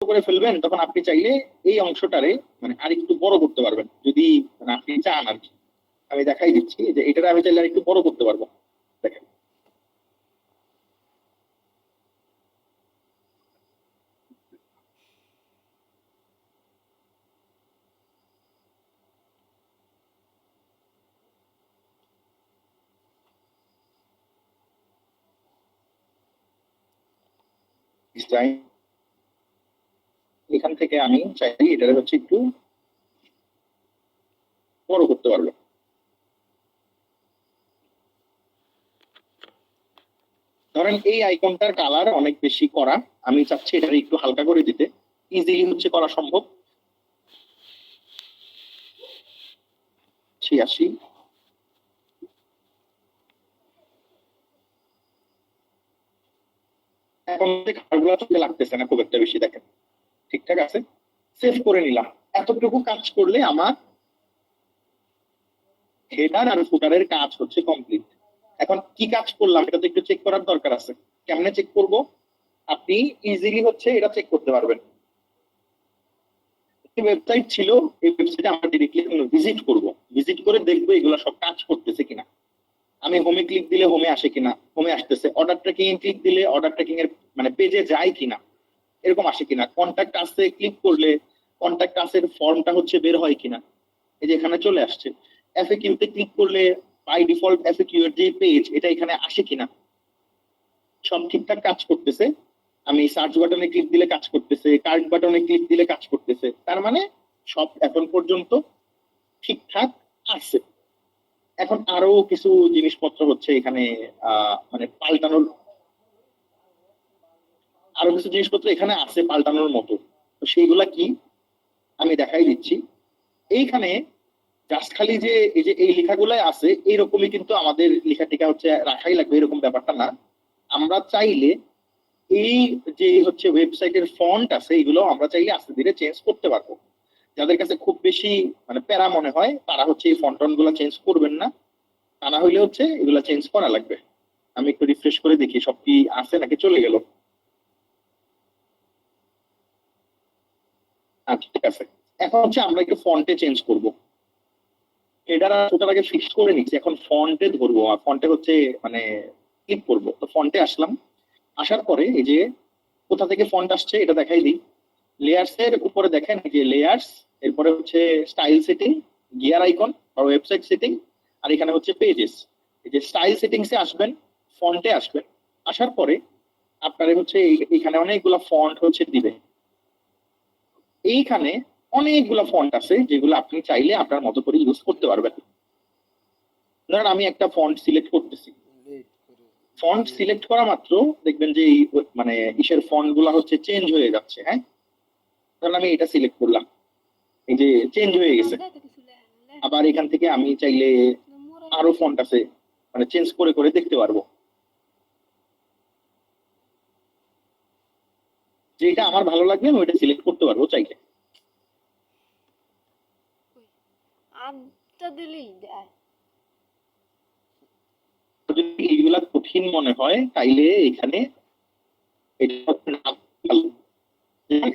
করে ফেলবেন, তখন আপনি চাইলে এই অংশটারে মানে আরেকটু বড় করতে পারবেন, যদি মানে আপনি চান আর কি। আমি দেখাই দিচ্ছি যে এটারে আমি চাইলে আরেকটু বড় করতে পারবো। দেখেন, ডিজাইন, এখান থেকে আমি চাইলে এটারে হচ্ছে একটু বড় করতে পারবো। ধরেন এই আইকনটার কালার অনেক বেশি করা, আমি চাচ্ছি এটারে একটু হালকা করে দিতে। ইজিলি হচ্ছে করা সম্ভব। 86। এখন কালারগুলো চোখে লাগতেছে না খুব একটা বেশি, দেখেন ঠিকঠাক আছে। সেভ করে নিলাম। এতটুকু কাজ করলে আমার হেডার আর ফুটারের কাজ হচ্ছে কমপ্লিট। এখন কি কাজ করলাম এটা তো একটু চেক করার দরকার আছে। কেমনে চেক করব? আপনি ইজিলি হচ্ছে এটা চেক করতে পারবেন। ওয়েবসাইট ছিল, এই ওয়েবসাইটে আমরা ডিরেক্টলি ভিজিট করব। ভিজিট করে দেখবো এগুলো সব কাজ করতেছে কিনা। আমি হোমে ক্লিক দিলে হোমে আসে কিনা, হোমে আসতেছে। অর্ডার ট্র্যাকিং এ ক্লিক দিলে অর্ডার ট্র্যাকিং এর মানে পেজে যায় কিনা, এরকম আসে কিনা। কন্ট্যাক্ট আসে ক্লিক করলে কন্ট্যাক্ট আসের ফর্মটা হচ্ছে বের হয় কিনা, এই যে এখানে চলে আসছে। এফএকিউ তে ক্লিক করলে বাই ডিফল্ট এফএকিউ এর যে পেজ এটা এখানে আসে কিনা, সব ঠিকঠাক কাজ করতেছে। আমি সার্চ বাটনে ক্লিক দিলে কাজ করতেছে, কার্ট বাটনে ক্লিক দিলে কাজ করতেছে, তার মানে সব এখন পর্যন্ত ঠিকঠাক আছে। এখন আরো কিছু জিনিসপত্র হচ্ছে এখানে মানে পাল্টানোর, আরো কিছু জিনিসপত্র এখানে আছে পাল্টানোর মতো। তো সেইগুলা কি আমি দেখাই দিচ্ছি। এইখানে জাস্ট খালি যে এই যে এই লেখাগুলাই আছে এইরকমই কিন্তু আমাদের লেখা টিকা হচ্ছে রাখাই লাগবে এরকম ব্যাপারটা না। আমরা চাইলে এই যে হচ্ছে ওয়েবসাইটের ফন্ট আছে এগুলো আমরা চাইলে আস্তে ধীরে চেঞ্জ করতে পারবো। যাদের কাছে খুব বেশি মানে প্যারা মনে হয় তারা হচ্ছে এই ফন্টন গুলো চেঞ্জ করবেন না, তা না হইলে হচ্ছে এগুলা চেঞ্জ করা লাগবে। আমি একটু রিফ্রেশ করে দেখি সব কি আছে নাকি চলে গেল। আচ্ছা ঠিক আছে। এখন হচ্ছে আমরা একটু ফন্টে চেঞ্জ করব। এটা ওটার আগে ফিক্স করে নিচ্ছি, এখন ফন্টে ধরবো আর ফন্টে হচ্ছে মানে ক্লিক করব। তো ফন্টে আসলাম, আসার পরে এই যে কোথা থেকে ফন্ট আসছে এটা দেখাই দিই। লেয়ার্স এর উপরে দেখেন এই যে লেয়ার্স, এরপরে হচ্ছে স্টাইল সেটিং, গিয়ার আইকন বা ওয়েবসাইট সেটিং, আর এখানে হচ্ছে পেজেস। এই যে স্টাইল সেটিংস এ আসবেন, ফন্টে আসবেন। আসার পরে আপনার হচ্ছে এখানে অনেকগুলা ফন্ট হচ্ছে দিবে। এইখানে অনেকগুলা ফন্ট আছে যেগুলো আপনি চাইলে আপনার মতো করে ইউজ করতে পারবেন। ধরেন আমি একটা ফন্ট সিলেক্ট করতেছি। ফন্ট সিলেক্ট করা মাত্র দেখবেন যে এই মানে ইসের ফন্ট গুলা হচ্ছে চেঞ্জ হয়ে যাচ্ছে। হ্যাঁ, ধরেন আমি এটা সিলেক্ট করলাম, এই যে চেঞ্জ হয়ে গেছে। আবার এখান থেকে আমি চাইলে আরো ফন্ট আছে মানে চেঞ্জ করে করে দেখতে পারবো। যেটা আমার ভালো লাগবে আমি ওইটা সিলেক্ট করতে পারবো চাইলে। যদি এইগুলা কঠিন মনে হয় তাইলে এখানে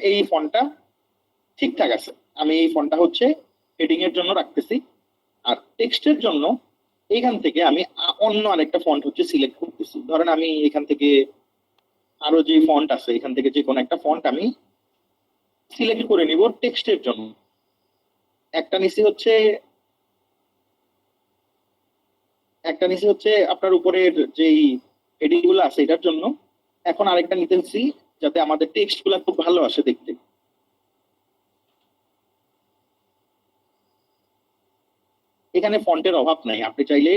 এই ফন্টটা ঠিকঠাক আছে, আমি এই ফন্টটা হচ্ছে হেডিং এর জন্য রাখতেছি। আর টেক্সটের জন্য এখান থেকে আমি অন্য আরেকটা ফন্ট হচ্ছে সিলেক্ট করতেছি। ধরেন আমি এখান থেকে আরো যে ফন্ট আছে এখান থেকে যে কোনো একটা ফন্ট আমি সিলেক্ট করে নিব টেক্সটের জন্য। একটা নিচে হচ্ছে একটা নিচে হচ্ছে আপনার উপরের যেই হেডিং গুলো আছে এটার জন্য। এখন আরেকটা নিতেছি যাতে আমাদের টেক্সট গুলা খুব ভালো আসে দেখতে। এখানে ফন্টের অভাব নাই, আপনি চাইলে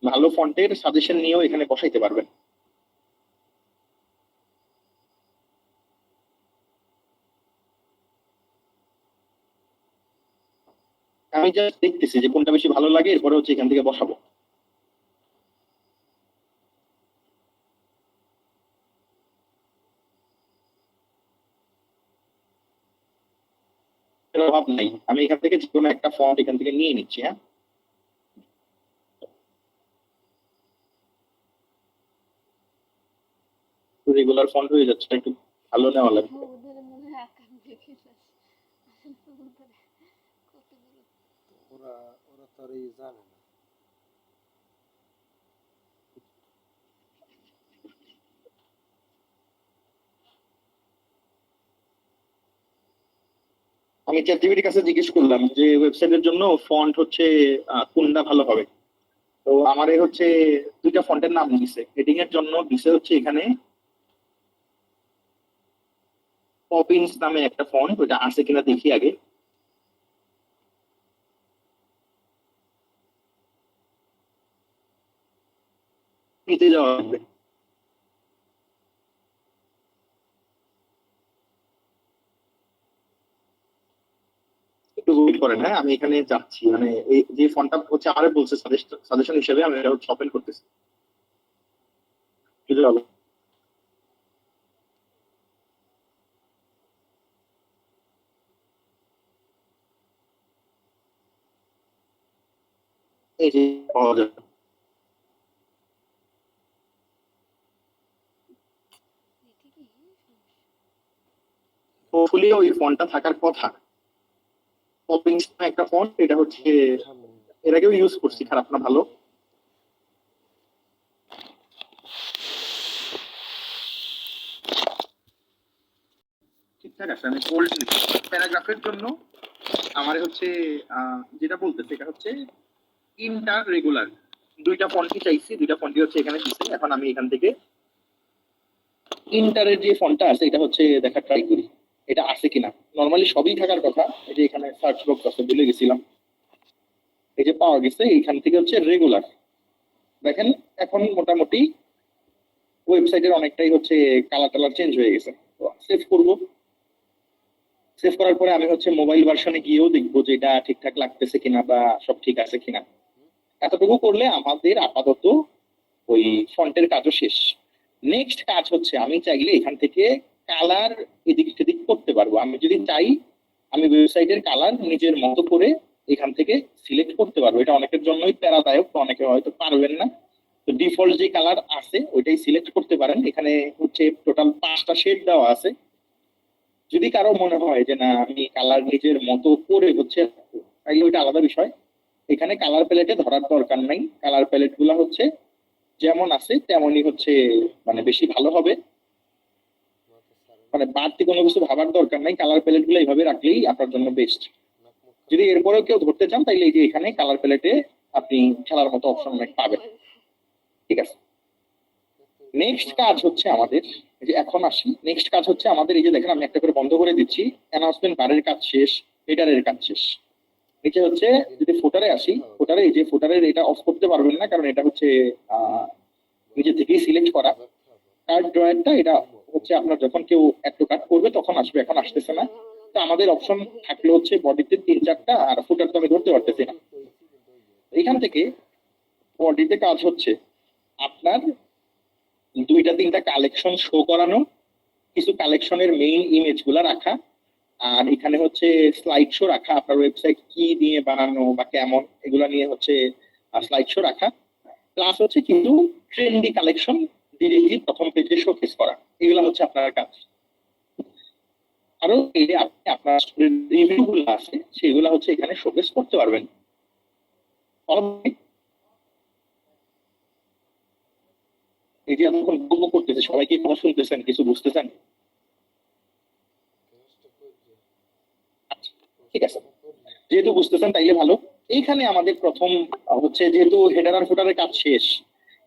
ভালো ফন্টের সাজেশন নিয়েও এখানে বসাইতে পারবেন। আমি জাস্ট দেখতেছি যে কোনটা বেশি ভালো লাগে, এরপরে হচ্ছে এখান থেকে বসাবো। এর অভাব নাই, আমি এখান থেকে যে কোনো একটা ফন্ট এখান থেকে নিয়ে নিচ্ছি। হ্যাঁ, রেগুলার ফন্ট হয়ে যাচ্ছে, একটু ভালো নেওয়া লাগবে। ওরা ওরা তো আর এই জানে না। আমি চ্যাটজিপিটির কাছে জিজ্ঞেস করলাম যে ওয়েবসাইটের জন্য ফন্ট হচ্ছে কোনটা ভালো হবে। তো আমারে হচ্ছে দুইটা ফন্টের নাম দিছে। হেডিং এর জন্য দিছে হচ্ছে এখানে পপিন্স নামে একটা ফন্ট, ওইটা আছে কিনা দেখি আগে। নিতে যাওয়া লাগবে, একটু ওয়েট করেন। হ্যাঁ, আমি এখানে যাচ্ছি, মানে এই যে ফন্টটা হচ্ছে আমারে বলছে সাজেশন হিসেবে, আমি এটা হচ্ছে ওপেন করতেছি। বুঝতে পারলো? এই যে পাওয়া যাবে। হোপফুলি ওই ফন্টটা থাকার কথা। পপিংস একটা ফন্ট, এটা হচ্ছে এর আগেও ইউজ করছি, খারাপ না ভালো। ঠিকঠাক আছে। আমি কোল্ড প্যারাগ্রাফের জন্য আমার হচ্ছে যেটা বলতেছে এটা হচ্ছে ইন্টার রেগুলার। দুইটা ফন্টই চাইছি, দুইটা ফন্টই হচ্ছে এখানে দিছে। এখন আমি এখান থেকে ইন্টারের যে ফন্টটা আছে এটা হচ্ছে দেখা ট্রাই করি, এটা আছে কিনা। নর্মালি সবই থাকার কথা। এই যে এখানে সার্চ বক্স আছে, ভুলে গেছিলাম। এই যে পাওয়া গেছে, এইখান থেকে হচ্ছে রেগুলার। দেখেন এখন মোটামুটি ওয়েবসাইটের অনেকটাই হচ্ছে কালার টালার চেঞ্জ হয়ে গেছে। তো সেভ করবো। সেভ করার পরে আমি হচ্ছে মোবাইল ভার্সনে গিয়েও দেখবো যে এটা ঠিকঠাক লাগতেছে কিনা বা সব ঠিক আছে কিনা। এতটুকু করলে আমাদের আপাতত ওই ফন্টের কাজও শেষ। নেক্সট কাজ হচ্ছে আমি চাইলে এখান থেকে কালার এদিক সেদিক করতে পারবো। আমি যদি চাই আমি ওয়েবসাইটের কালার নিজের মতো করে এখান থেকে সিলেক্ট করতে পারবো। এটা অনেকের জন্যই প্যারাদায়ক, তো অনেকে হয়তো পারবেন না। তো ডিফল্ট যে কালার আছে ওইটাই সিলেক্ট করতে পারেন। এখানে হচ্ছে টোটাল 5টা শেড দেওয়া আছে। যদি কারো মনে হয় যে না আমি কালার নিজের মতো করে হচ্ছে, তাইলে ওইটা আলাদা বিষয়। এখানে কালার প্যালেটে ধরার দরকার নাই। কালার প্যালেট গুলা হচ্ছে যেমন আছে তেমনই হচ্ছে, মানে বেশি ভালো হবে। মানে বাড়তি কোনো কিছু ভাবার দরকার নাই। কালার প্যালেট গুলো এইভাবে রাখলেই আপনার জন্য বেস্ট। যদি এরপরেও কেউ ধরতে চান তাইলে এই যে এখানে কালার প্যালেটে আপনি খেলার মতো অপশন অনেক পাবেন। ঠিক আছে, নেক্সট কাজ হচ্ছে আমাদের, এই যে এখন আসি, নেক্সট কাজ হচ্ছে আমাদের এই যে দেখেন আমি একটা করে বন্ধ করে দিচ্ছি। অ্যানাউন্সমেন্ট বারের কাজ শেষ, হেডারের কাজ শেষ। নিচে হচ্ছে যদি ফুটারে আসি, ফুটারে এই যে ফুটারের এটা অফ করতে পারবেন না, কারণ এটা হচ্ছে নিজে থেকেই সিলেক্ট করা। কার্ড ড্রয়ারটা এটা হচ্ছে আপনার যখন কেউ অ্যাড টু কার্ট করবে তখন আসবে, এখন আসতেছে না। তো আমাদের অপশন থাকলে হচ্ছে বডিতে 3-4টা, আর ফুটার তো আমি ধরতে পারতেছি না। এখান থেকে বডিতে কাজ হচ্ছে আপনার 2-3টা কালেকশন শো করানো, কিছু কালেকশনের মেইন ইমেজ গুলা রাখা, আর এখানে হচ্ছে স্লাইড শো রাখা, আপনার ওয়েবসাইট কি নিয়ে বানানো বা কেমন এগুলা নিয়ে হচ্ছে স্লাইড শো রাখা। প্লাস হচ্ছে কিন্তু ট্রেন্ডি কালেকশন ডিরেক্টলি প্রথম পেজে শোকেস করা। এগুলা হচ্ছে আপনার কাজ। আরো এই যে আপনি আপনার রিভিউ গুলো আছে সেগুলা হচ্ছে এখানে শোকেস করতে পারবেন। এই যে এতক্ষণ গল্প করতেছে, সবাই কি কথা শুনতেছেন, কিছু বুঝতেছেন? আচ্ছা, ঠিক আছে। যেহেতু বুঝতেছেন তাইলে ভালো। এইখানে আমাদের প্রথম হচ্ছে, যেহেতু হেডার আর ফুটারের কাজ শেষ,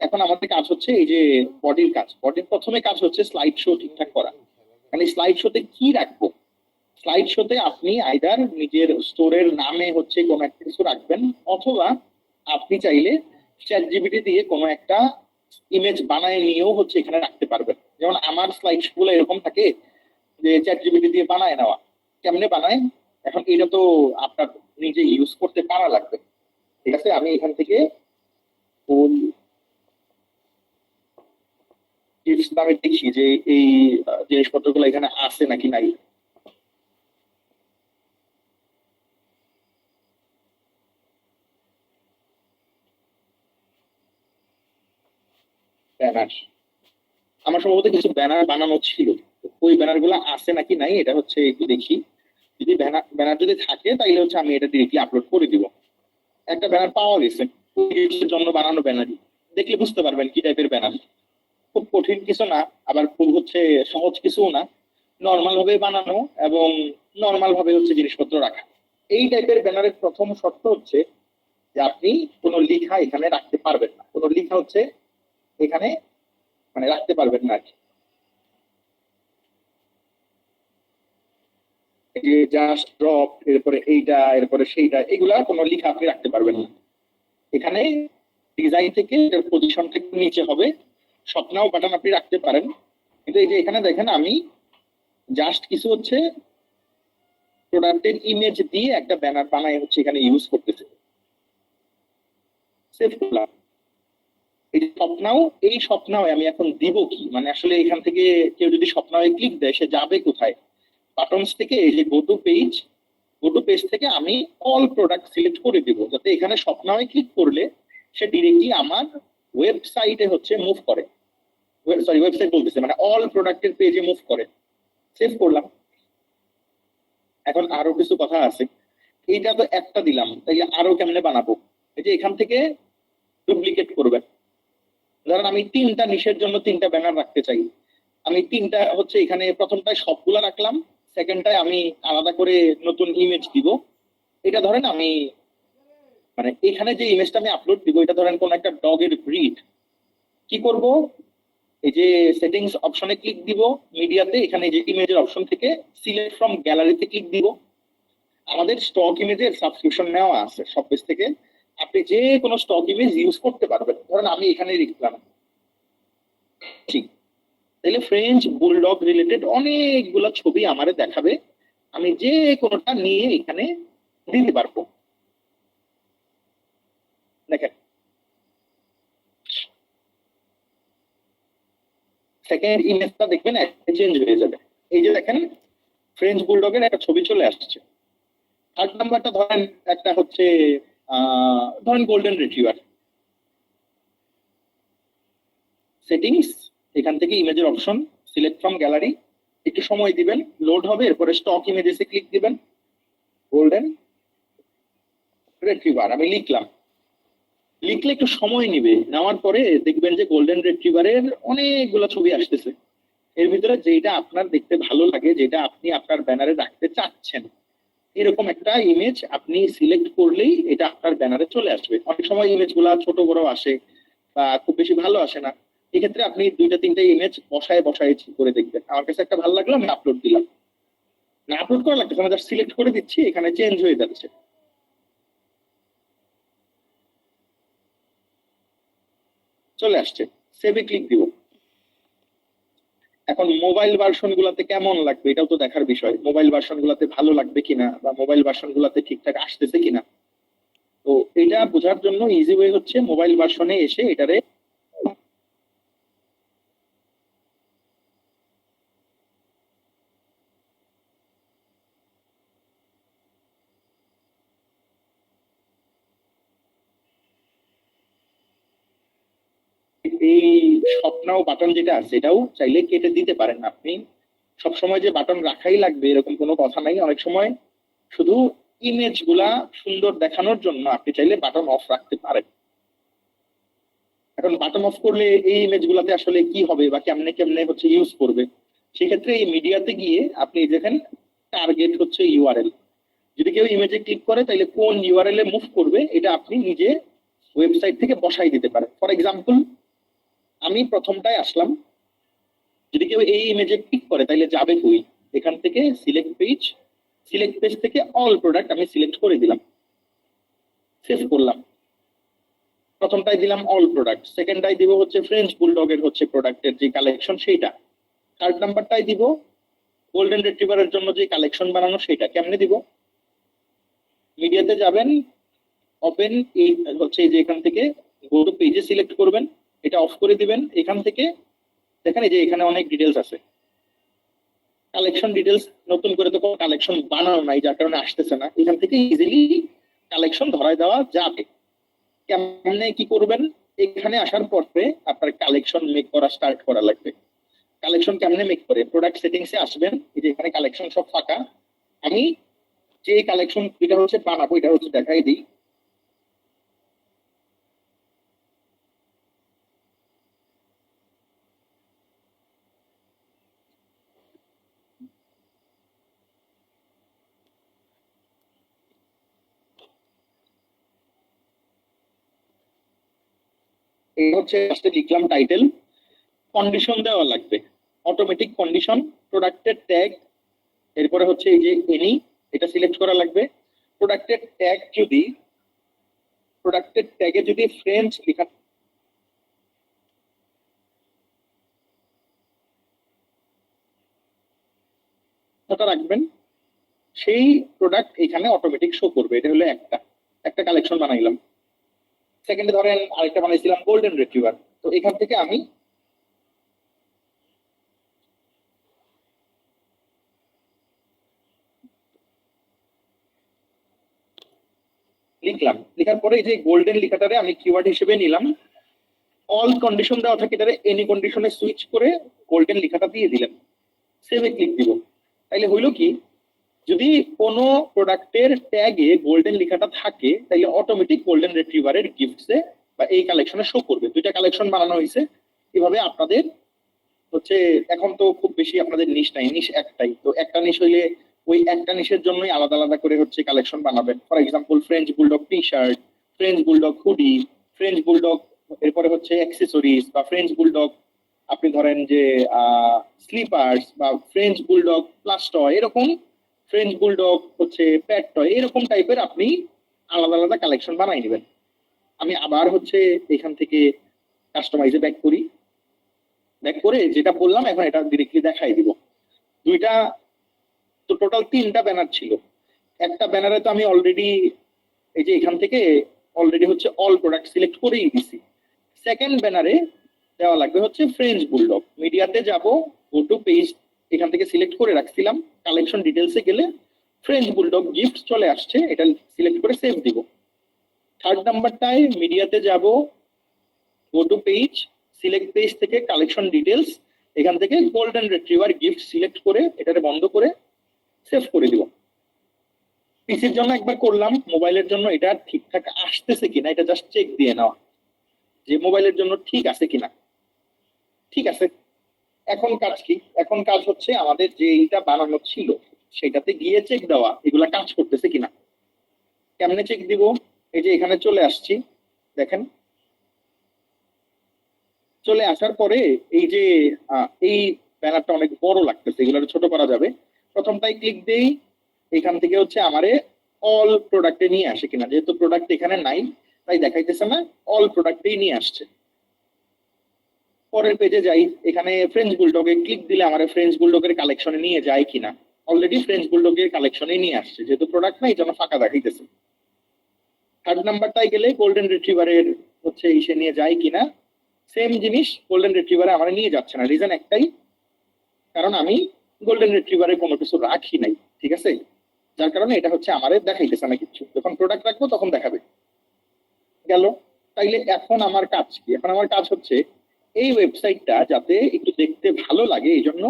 এখন আমাদের কাজ হচ্ছে এই যে বডির কাজ। বডির প্রথমে কাজ হচ্ছে স্লাইড শো ঠিকঠাক করা। মানে স্লাইড শোতে কি রাখবো? স্লাইড শোতে আপনি আইদার নিজের স্টোরের নামে হচ্ছে কোনো একটা কিছু রাখবেন, অথবা আপনি চাইলে চ্যাট জিপিটি দিয়ে কোনো একটা ইমেজ বানায় নিয়েও হচ্ছে এখানে রাখতে পারবেন। যেমন আমার স্লাইড শো গুলো এরকম থাকে যে চ্যাট জিপিটি দিয়ে বানায় নেওয়া। কেমনে বানায়, এখন এটা তো আপনার নিজে ইউজ করতে পারা লাগবে। ঠিক আছে, আমি এখান থেকে ফুল টিপস নামে দেখি যে এই জিনিসপত্রগুলো এখানে আছে নাকি নাই। ব্যানার, আমার সম্ভবত কিছু ব্যানার বানানো ছিল, ওই ব্যানার গুলা আছে নাকি নাই এটা হচ্ছে একটু দেখি। যদি ব্যানার যদি থাকে তাইলে হচ্ছে আমি এটা ডিরেক্টলি আপলোড করে দিব। একটা ব্যানার পাওয়া গেছে, এর জন্য বানানো ব্যানারই, দেখলে বুঝতে পারবেন কি টাইপের ব্যানার। খুব কঠিন কিছু না, আবার খুব হচ্ছে সহজ কিছুও না, নর্মাল ভাবে বানানো এবং নর্মাল ভাবে হচ্ছে জিনিসপত্র রাখা। এই টাইপের ব্যানারের প্রথম শর্ত হচ্ছে যে আপনি কোনো লেখা এখানে রাখতে পারবেন না, কোনো লেখা হচ্ছে এখানে মানে রাখতে পারবেন না আর কি। এই যে জাস্ট ড্রপ, এরপরে এইটা, এরপরে সেইটা, এগুলা কোনো লেখা আপনি রাখতে পারবেন না এখানে। ডিজাইন থেকে পজিশন থেকে নিচে হবে, স্বপ্নাও বাটন আপনি রাখতে পারেন, কিন্তু এই যে এখানে দেখেন আমি জাস্ট কিছু হচ্ছে প্রোডাক্টের ইমেজ দিয়ে একটা ব্যানার বানাই হচ্ছে এখানে ইউজ করতেছে। সেভ করলাম। এই যে স্বপ্নাও, এই স্বপ্নাও আমি এখন দিব কি, মানে আসলে এখান থেকে কেউ যদি স্বপ্নায় ক্লিক দেয় সে যাবে কোথায়? বাটনস থেকে এই যে গো টু পেজ থেকে আমি অল প্রোডাক্ট সিলেক্ট করে দিব, যাতে এখানে স্বপ্নায় ক্লিক করলে সে ডিরেক্টলি আমার ওয়েবসাইটে হচ্ছে মুভ করে, সরি ওয়েবসাইট বলতেছে, মানে অল প্রোডাক্টের পেজে মুভ করে। সেভ করলাম। এখন আরো কিছু কথা আছে, এইটা তো একটা দিলাম, তাইলে আরো কেমনে বানাবো? এই যে এখান থেকে ডুপ্লিকেট করবেন। ধরেন আমি তিনটা নিশের জন্য তিনটা ব্যানার রাখতে চাই, আমি তিনটা হচ্ছে এখানে প্রথমটায় সবগুলা রাখলাম, সেকেন্ডটায় আমি আলাদা করে নতুন ইমেজ দিব। এটা ধরেন আমি মানে এখানে যে ইমেজটা আমি আপলোড দিব এটা ধরেন কোন একটা ডগের ব্রিড। কি করব, এই যে সেটিংস অপশনে ক্লিক দিব, মিডিয়াতে এখানে যে ইমেজের অপশন থেকে সিলেক্ট ফ্রম গ্যালারিতে ক্লিক দিব। আমাদের স্টক ইমেজের সাবস্ক্রিপশন নেওয়া আছে সব পেজ থেকে, আপনি যে কোনো স্টক ইমেজ ইউজ করতে পারবেন। ধরেন আমি এখানে লিখলাম ঠিক, তাহলে ফ্রেঞ্চ বুলডগ রিলেটেড অনেকগুলো ছবি আমারে দেখাবে, আমি যে কোনোটা নিয়ে এখানে দিতে পারবো। দেখেন সেকেন্ড ইমেজটা দেখবেন চেঞ্জ হয়ে যাবে। এই যে দেখেন ফ্রেঞ্চ বুলডগের একটা ছবি চলে আসছে। থার্ড নাম্বারটা ধরেন একটা হচ্ছে ধরেন গোল্ডেন রিট্রিভার। সেটিংস, এখান থেকে ইমেজের অপশন, সিলেক্ট ফ্রম গ্যালারি, একটু সময় দিবেন, লোড হবে, এরপরে স্টক ইমেজেসে ক্লিক দিবেন, গোল্ডেন রিট্রিভার আমি লিখলাম। লিখলে একটু সময় নিবে, নেওয়ার পরে দেখবেন যে গোল্ডেন রিট্রিভারের অনেকগুলো ছবি আসতেছে। এর ভিতরে যেটা আপনার দেখতে ভালো লাগে, যেটা আপনি আপনার ব্যানারে রাখতে চাচ্ছেন, এরকম একটা ইমেজ আপনি সিলেক্ট করলেই এটা আপনার ব্যানারে চলে আসবে। অনেক সময় ইমেজ গুলা ছোট বড় আসে বা খুব বেশি ভালো আসে না, এক্ষেত্রে আপনি দুইটা তিনটা ইমেজ বসায় বসায় করে দেখবেন। আমার কাছে একটা ভালো লাগলো, আমি আপলোড দিলাম, না আপলোড করা লাগতেছে না, জাস্ট সিলেক্ট করে দিচ্ছি, এখানে চেঞ্জ হয়ে যাচ্ছে, চলে আসছে। সেভে ক্লিক দিব। এখন মোবাইল ভার্সন গুলাতে কেমন লাগবে এটাও তো দেখার বিষয়, মোবাইল ভার্সন গুলাতে ভালো লাগবে কিনা বা মোবাইল ভার্সন গুলাতে ঠিকঠাক আসতেছে কিনা। তো এটা বোঝার জন্য ইজি ওয়ে হচ্ছে মোবাইল ভার্সনে এসে এটারে এই স্বপ্নাও বাটন যেটা আছে এটাও চাইলে কেটে দিতে পারেন আপনি। সবসময় যে বাটন রাখাই লাগবে এরকম কোনো কথা নাই, অনেক সময় শুধু ইমেজ গুলা সুন্দর দেখানোর জন্য আপনি চাইলে বাটন অফ রাখতে পারেন। এখন বাটন অফ করলে এই ইমেজ গুলাতে আসলে কি হবে বা কেমনে কেমনে হচ্ছে ইউজ করবে, সেক্ষেত্রে এই মিডিয়াতে গিয়ে আপনি দেখেন টার্গেট হচ্ছে ইউআরএল। যদি কেউ ইমেজে ক্লিক করে তাহলে কোন ইউআরএল এ মুভ করবে এটা আপনি নিজে ওয়েবসাইট থেকে বসাই দিতে পারেন। ফর এক্সাম্পল আমি প্রথমটায় আসলাম, যদি কেউ এই ইমেজে ক্লিক করে তাহলে যাবে কই, এখান থেকে সিলেক্ট পেজ থেকে অল প্রোডাক্ট আমি সিলেক্ট করে দিলাম, সেভ করলাম। প্রথমটাই দিলাম অল প্রোডাক্ট, সেকেন্ডটাই দিব হচ্ছে ফ্রেঞ্চ বুলডগের হচ্ছে প্রোডাক্টের যে কালেকশন সেইটা, থার্ড নাম্বারটাই দিব গোল্ডেন রিট্রিভারের জন্য যে কালেকশন বানানো সেটা। কেমনে দিব, মিডিয়াতে যাবেন, ওপেন, এই হচ্ছে এই যে এখান থেকে গো টু পেজে সিলেক্ট করবেন, এটা অফ করে দিবেন। এখান থেকে দেখেন এই যে এখানে অনেক ডিটেলস আছে, কালেকশন ডিটেলস, নতুন করে তো কোনো কালেকশন বানানো নাই যার কারণে আসতেছে না, এখান থেকে ইজিলি কালেকশন ধরায় দেওয়া যাবে। কেমনে কি করবেন, এখানে আসার পরে আপনার কালেকশন মেক করা স্টার্ট করা লাগবে। কালেকশন কেমনে মেক করে, প্রোডাক্ট সেটিংসে আসবেন, এই যে এখানে কালেকশন সব ফাঁকা। আমি যে কালেকশন এটা হচ্ছে বানাবো, এটা হচ্ছে দেখাই দিই। এই হচ্ছে ফার্স্টে লিখলাম টাইটেল, কন্ডিশন দেওয়া লাগবে, অটোমেটিক কন্ডিশন, প্রোডাক্টের ট্যাগ, এরপরে হচ্ছে এই যে এনি, এটা সিলেক্ট করা লাগবে। প্রোডাক্টের ট্যাগ যদি, প্রোডাক্টের ট্যাগে যদি ফ্রেঞ্চ লেখা রাখবেন, সেই প্রোডাক্ট এখানে অটোমেটিক শো করবে। এটা হলো একটা একটা কালেকশন বানাইলাম। সেকেন্ডে ধরেন আরেকটা বানাইছিলাম গোল্ডেন রিট্রিভার, তো এখান থেকে আমি লিখলাম, লেখার পরে এই যে গোল্ডেন লেখাটারে আমি কিওয়ার্ড হিসেবে নিলাম, অল কন্ডিশন দেওয়া থাকে এটারে এনি কন্ডিশনে সুইচ করে গোল্ডেন লেখাটা দিয়ে দিলাম, সেভে ক্লিক দিব। তাইলে হইলো কি, যদি কোনো প্রোডাক্টের ট্যাগে গোল্ডেন লেখাটা থাকে তাহলে অটোমেটিক গোল্ডেন রিট্রিভারের গিফটসে বা এই কালেকশনে শো করবে। দুইটা কালেকশন বানানো হয়েছে এভাবে আপনাদের হচ্ছে। এখন তো খুব বেশি আপনাদের নিশ নাই, নিশ একটাই, তো একটা নিশ হইলে ওই একটা নিশের জন্যই আলাদা আলাদা করে হচ্ছে কালেকশন বানাবেন। For example French bulldog T shirt, French bulldog hoodie, French bulldog, এরপরে হচ্ছে অ্যাক্সেসরিজ, বা ফ্রেঞ্চ বুলডগ আপনি ধরেন যে স্লিপার্স, বা ফ্রেঞ্চ বুলডগ প্লাস টয়, এরকম ফ্রেঞ্চ বুলডগ হচ্ছে প্যাট টয়, এরকম টাইপের আপনি আলাদা আলাদা কালেকশন বানাই নেবেন। আমি আবার হচ্ছে এখান থেকে কাস্টমাইজে ব্যাক করি, ব্যাক করে যেটা বললাম এখন এটা ডিরেক্টলি দেখাই দিব। দুইটা, তো টোটাল তিনটা ব্যানার ছিল। একটা ব্যানারে তো আমি অলরেডি এই যে এখান থেকে অলরেডি হচ্ছে অল প্রোডাক্ট সিলেক্ট করেই দিছি। সেকেন্ড ব্যানারে দেওয়া লাগবে হচ্ছে ফ্রেঞ্চ বুলডগ, মিডিয়াতে যাব, গো টু পেজ, এখান থেকে সিলেক্ট করে রাখছিলাম, কালেকশন ডিটেলসে গেলে ফ্রেঞ্চ বুলডগ গিফট চলে আসছে, এটা সিলেক্ট করে সেভ দিব। থার্ড নাম্বারটায় মিডিয়াতে যাব, go to page, select page থেকে কালেকশন ডিটেলস, এখান থেকে গোল্ডেন রিট্রিভার গিফট সিলেক্ট করে এটারে বন্ধ করে সেভ করে দিব। পিসির জন্য একবার করলাম, মোবাইলের জন্য এটা ঠিকঠাক আসতেছে কিনা এটা জাস্ট চেক দিয়ে নেওয়া, যে মোবাইলের জন্য ঠিক আছে কিনা। ঠিক আছে, এখন কাজ কি, এখন কাজ হচ্ছে আমাদের যে এইটা বানানো ছিল সেটাতে গিয়ে চেক দেওয়া এগুলা কাজ করতেছে কিনা। কেমনে চেক দিব, এই যে এখানে চলে আসছি, দেখেন চলে আসার পরে এই যে এই ব্যানারটা অনেক বড় লাগতেছে, এগুলো ছোট করা যাবে। প্রথমটাই ক্লিক দেই, এখান থেকে হচ্ছে আমারে অল প্রোডাক্টে নিয়ে আসে কিনা, যেহেতু প্রোডাক্ট এখানে নাই তাই দেখাইতেছে না, অল প্রোডাক্টেই নিয়ে আসছে। পরের পেজে যাই, এখানে ফ্রেঞ্চ বুলডগে ক্লিক দিলে আমার ফ্রেঞ্চ বুলডগের কালেকশনে নিয়ে যায় কিনা, অলরেডি ফ্রেঞ্চ বুলডগের কালেকশনে নিয়ে আসছে, যেহেতু প্রোডাক্ট নাই এই জন্য ফাঁকা দেখাইতেছে। থার্ড নাম্বারটাই গেলে গোল্ডেন রিট্রিভারের হচ্ছে ইসে নিয়ে যায় কিনা, সেম জিনিস গোল্ডেন রিট্রিভারে আমার নিয়ে যাচ্ছে না। রিজন একটাই, কারণ আমি গোল্ডেন রিট্রিভারে কোনো কিছু রাখি নাই, ঠিক আছে, যার কারণে এটা হচ্ছে আমারে দেখাইতেছে না কিছু। যখন প্রোডাক্ট রাখবো তখন দেখাবে। গেল, তাইলে এখন আমার কাজ কি, এখন আমার কাজ হচ্ছে এই ওয়েবসাইটটা যাতে একটু দেখতে ভালো লাগে, এই জন্য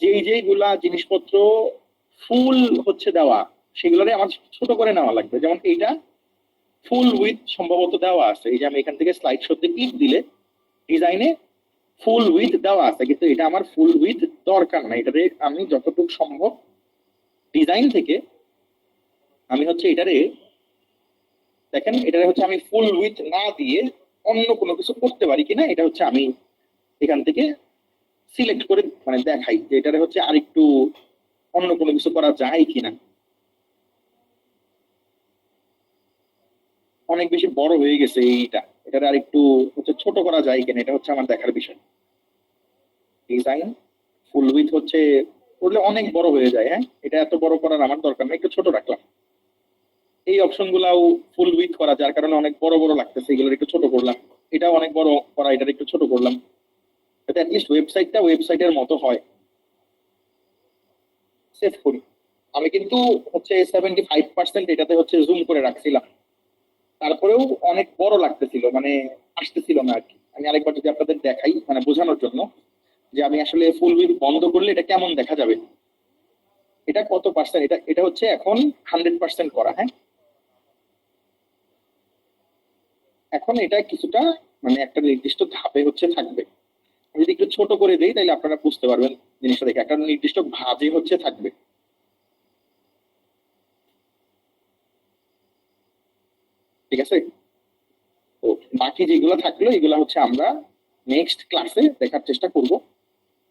যেই যেইগুলা জিনিসপত্র ফুল হচ্ছে দেওয়া সেগুলোরে আমার ছোট করে নেওয়া লাগবে। যেমন এইটা ফুল উইথ সম্ভবত দেওয়া আছে, এই যে আমি এখান থেকে স্লাইড শোতে ক্লিক দিলে ডিজাইনে ফুল উইথ দেওয়া আছে, কিন্তু এটা আমার ফুল উইথ দরকার না। এটারে আমি যতটুকু সম্ভব ডিজাইন থেকে আমি হচ্ছে এটারে, দেখেন এটারে হচ্ছে আমি ফুল উইথ না দিয়ে অন্য কোনো কিছু করতে পারি কিনা, এটা হচ্ছে আমি এখান থেকে সিলেক্ট করে মানে দেখাই যে এটারে হচ্ছে আরেকটু অন্য কোনো কিছু করা যায় কিনা। অনেক বেশি বড় হয়ে গেছে এইটা, এটার আর একটু হচ্ছে ছোট করা যায় কিনা, এটা হচ্ছে আমার দেখার বিষয়। ডিজাইন ফুল উইথ হচ্ছে করলে অনেক বড় হয়ে যায়, হ্যাঁ এটা এত বড় করার আমার দরকার নেই, একটু ছোট রাখলাম। এই অপশন গুলাও ফুল উইথ করা, যার কারণে অনেক বড় বড় লাগতেছে, এগুলোর একটু ছোট করলাম। এটাও অনেক বড় করা, এটার একটু ছোট করলাম, যাতে অ্যাটলিস্ট ওয়েবসাইটটা ওয়েবসাইটের মতো হয়। সেভ করি। আমি কিন্তু হচ্ছে 75% এটাতে হচ্ছে জুম করে রাখছিলাম, তারপরেও অনেক বড় লাগতেছিল, মানে আসতেছিল না আর কি। আমি আরেকবার যদি আপনাদের দেখাই মানে বোঝানোর জন্য, যে আমি আসলে ফুল উইথ বন্ধ করলে এটা কেমন দেখা যাবে। এটা কত পার্সেন্ট, এটা এটা হচ্ছে এখন 100% করা। হ্যাঁ, এখন এটা কিছুটা মানে একটা নির্দিষ্ট ধাপে হচ্ছে থাকবে। আমি যদি একটু ছোট করে দিই তাহলে আপনারা বুঝতে পারবেন জিনিসটা দেখে। একটা নির্দিষ্ট ভাঁজে হচ্ছে থাকবে, ঠিক আছে। তো বাকি যেগুলো থাকলো এগুলো হচ্ছে আমরা নেক্সট ক্লাসে দেখার চেষ্টা করব।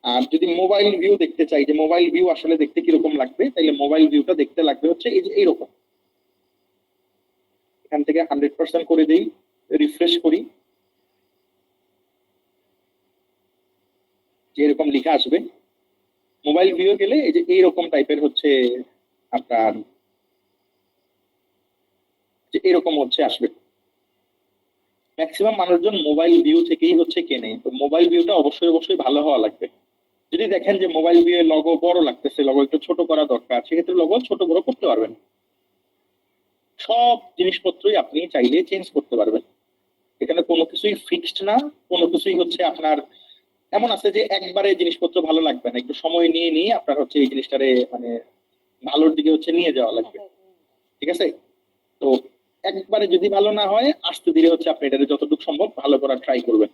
আর যদি মোবাইল ভিউ দেখতে চাই যে মোবাইল ভিউ আসলে দেখতে কিরকম লাগবে, তাহলে মোবাইল ভিউটা দেখতে লাগবে হচ্ছে এই যে এইরকম। এখান থেকে 100% করে দিই, রিফ্রেশ করি, যে এরকম লেখা আসবে। মোবাইল ভিউ গেলে এই যে এইরকম টাইপের হচ্ছে আপনার, যে এরকম হচ্ছে আসবে। ম্যাক্সিমাম মানুষজন মোবাইল ভিউ থেকেই হচ্ছে কেনে, তো মোবাইল ভিউটা অবশ্যই অবশ্যই ভালো হওয়া লাগবে। যদি দেখেন যে মোবাইল ভিউ এর লগো বড় লাগতেছে, লগো একটু ছোট করা দরকার, সেক্ষেত্রে লগো ছোট বড় করতে পারবেন। সব জিনিসপত্রই আপনি চাইলে চেঞ্জ করতে পারবেন, এখানে কোনো কিছুই ফিক্সড না। কোনো কিছুই হচ্ছে আপনার এমন আছে যে একবারে জিনিসপত্র ভালো লাগবে না, একটু সময় নিয়ে নিয়ে আপনার হচ্ছে এই জিনিসটারে মানে ভালোর দিকে হচ্ছে নিয়ে যাওয়া লাগবে, ঠিক আছে। তো একবারে যদি ভালো না হয়, আস্তে ধীরে হচ্ছে আপনি এটা যতটুকু সম্ভব ভালো করার ট্রাই করবেন।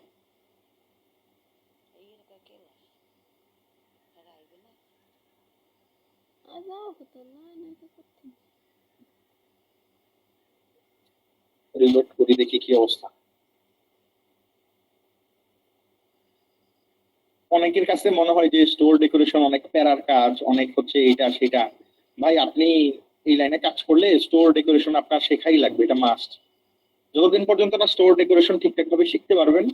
রিলোড করি, দেখি কি অবস্থা। অনেকের কাছে মনে হয় যে স্টোর ডেকোরেশন অনেক প্যারার কাজ, অনেক হচ্ছে এইটা সেটা। ভাই আপনি এই লাইনে কাজ করলে স্টোর ডেকোরেশন আপনার শেখাই লাগবে, এটা মাস্ট। যতদিন পর্যন্ত না স্টোর ডেকোরেশন ঠিকঠাক ভাবে শিখতে পারবেন,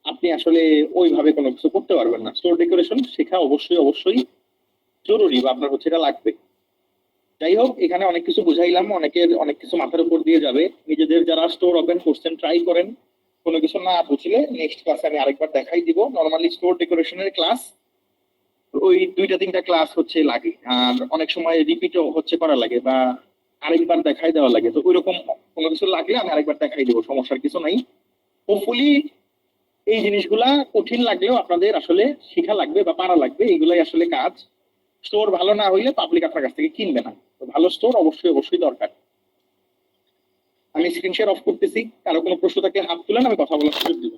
আপনি আসলে ওইভাবে কোনো কিছু করতে পারবেন না। স্টোর ডেকোরেশন শেখা অবশ্যই অবশ্যই জরুরি, বা আপনার হচ্ছে এটা লাগবে। যাই হোক, এখানে অনেক কিছু বুঝাইলাম, অনেকের অনেক কিছু মাথার উপর দিয়ে যাবে। নিজেদের যারা স্টোর ওপেন করছেন ট্রাই করেন, কোনো কিছু না বুঝলে নেক্সট ক্লাসে আমি আরেকবার দেখাই দিব। নর্মালি স্টোর ডেকোরেশনের ক্লাস ওই 2-3টা ক্লাস হচ্ছে লাগে, আর অনেক সময় রিপিটও হচ্ছে করা লাগে, বা আরেকবার দেখাই দেওয়া লাগে। তো ওইরকম কোনো কিছু লাগলে আমি আরেকবার দেখাই দিব, সমস্যার কিছু নাই। হোপফুলি এই জিনিসগুলা কঠিন লাগলেও আপনাদের আসলে শেখা লাগবে বা পারা লাগবে, এগুলাই আসলে কাজ। স্টোর ভালো না হইলে পাবলিক আপনার কাছ থেকে কিনবে না, তো ভালো স্টোর অবশ্যই অবশ্যই দরকার। আমি স্ক্রিন শেয়ার অফ করতেছি, কারো কোনো প্রশ্ন থাকলে হাত তুলেন, আমি কথা বলার সুযোগ দিব।